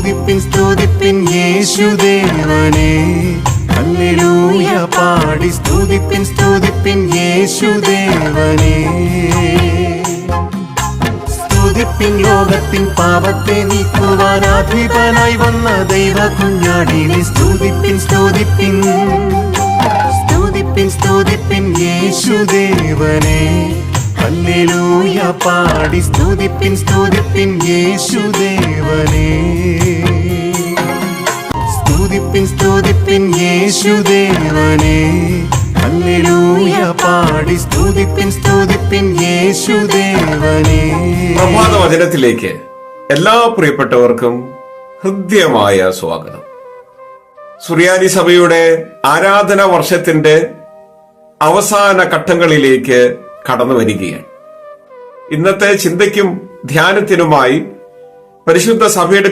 സ്തുതിപ്പിൻ സ്തുതിപ്പിൻ യേശുദേവനെ, hallelujah പാടി സ്തുതിപ്പിൻ സ്തുതിപ്പിൻ യേശുദേവനെ. സ്തുതിപ്പിൻ ലോകത്തിൻ പാപത്തെ നീക്കുവാൻ അധിപനായി വന്ന ദൈവ കുഞ്ഞാടിനെ. സ്തുതിപ്പിൻ സ്തുതിപ്പിൻ സ്തുതിപ്പിൻ സ്തുതിപ്പിൻ യേശുദേവനെ, ഹല്ലേലൂയ പാടി സ്തുതിപ്പിൻ സ്തുതിപ്പിൻ യേശുദേവനെ. സ്തുതിപ്പിൻ സ്തുതിപ്പിൻ യേശുദേവനെ, ഹല്ലേലൂയ പാടി സ്തുതിപ്പിൻ സ്തുതിപ്പിൻ യേശുദേവനെ. പ്രഭാത വചനത്തിലേക്ക് എല്ലാ പ്രിയപ്പെട്ടവർക്കും ഹൃദ്യമായ സ്വാഗതം. സുറിയാനി സഭയുടെ ആരാധന വർഷത്തിന്റെ അവസാന ഘട്ടങ്ങളിലേക്ക് കടന്നു വരികയാണ്. ഇന്നത്തെ ചിന്തയ്ക്കും ധ്യാനത്തിനുമായി പരിശുദ്ധ സഭയുടെ